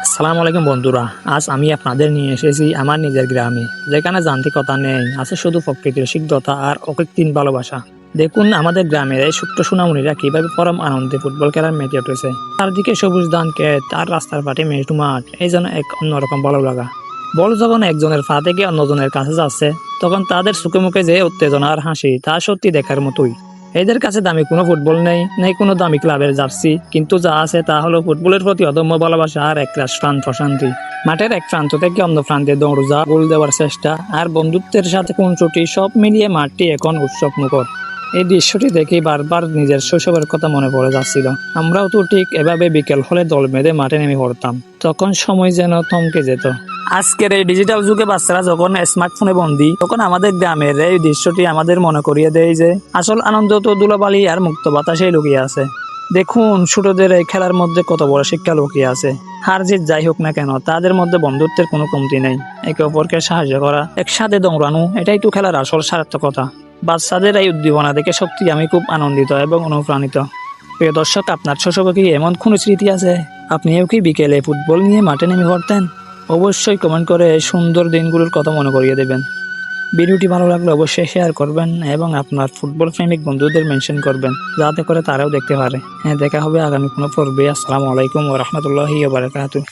আসসালামু আলাইকুম বন্ধুরা, আজ আমি আপনাদের নিয়ে এসেছি আমার নিজের গ্রামে, যেখানে যান্ত্রিকতা নেই, আছে শুধু প্রকৃতির সিদ্ধতা আর অকৃত্রিম ভালোবাসা। দেখুন আমাদের গ্রামের এই ছোট্ট সোনামণিরা কিভাবে পরম আনন্দে ফুটবল খেলার মেতে উঠেছে। চারদিকে সবুজ ধান ক্ষেত আর রাস্তার পাটে মেটু মাঠ, এই যেন এক অন্যরকম ভালো লাগা। বল যখন একজনের পা থেকে অন্যজনের কাছে যাচ্ছে, তখন তাদের চোখে মুখে যে উত্তেজনা আর হাসি, তা সত্যি দেখার মতোই। এদের কাছে দামি কোনো ফুটবল নেই, নেই কোনো দামি ক্লাবের জার্সি, কিন্তু যা আছে তা হলো ফুটবলের প্রতি অদম্য ভালোবাসা আর এক রাষ্ট্রান প্রশান্তি। মাঠের এক প্রান্ত থেকে অন্য প্রান্তে দৌড়ঝাঁপ, গোল দেওয়ার চেষ্টা আর বন্ধুত্বের সাথে খুনসুটি, সব মিলিয়ে মাঠটি এখন উৎসব মুখর। এই দৃশ্যটি দেখে বারবার নিজের শৈশবের কথা মনে পড়ে যাচ্ছিল। আমরাও তো ঠিক এভাবে বিকেল হলে দল বেঁধে মাঠে নেমে পড়তাম, তখন সময় যেন থমকে যেত। আজকের এই ডিজিটাল যুগে বাচ্চারা যখন স্মার্টফোনে বন্দী, তখন আমাদের গ্রামের এই দৃশ্যটি আমাদের মনে করিয়ে দেয় যে আসল আনন্দ তো ধুলাবালি আর মুক্ত বাতাসেই লুকিয়ে আছে। দেখুন ছোটদের এই খেলার মধ্যে কত বড় শিক্ষা লুকিয়ে আছে। হার জিত যাই হোক না কেন, তাদের মধ্যে বন্ধুত্বের কোনো কমতি নেই। একে অপরকে সাহায্য করা, একসাথে দৌড়ানো, এটাই তো খেলার আসল সার্থকতা। বাচ্চাদের এই উদ্দীপনা দেখে সত্যি আমি খুব আনন্দিত এবং অনুপ্রাণিত। প্রিয় দর্শক, আপনার শৈশবে কি এমন কোনো স্মৃতি আছে? আপনিও কি বিকেলে ফুটবল নিয়ে মাঠে নেমে পড়তেন? অবশ্যই কমেন্ট করে এই সুন্দর দিনগুলোর কথা মনে করিয়ে দেবেন। ভিডিওটি ভালো লাগলে অবশ্যই শেয়ার করবেন এবং আপনার ফুটবল প্রেমিক বন্ধুদের মেনশন করবেন, যাতে করে তারাও দেখতে পারে। হ্যাঁ, দেখা হবে আগামী কোনো পর্বে। আসসালামু আলাইকুম ওয়া রাহমাতুল্লাহি ওয়া বারাকাতুহু।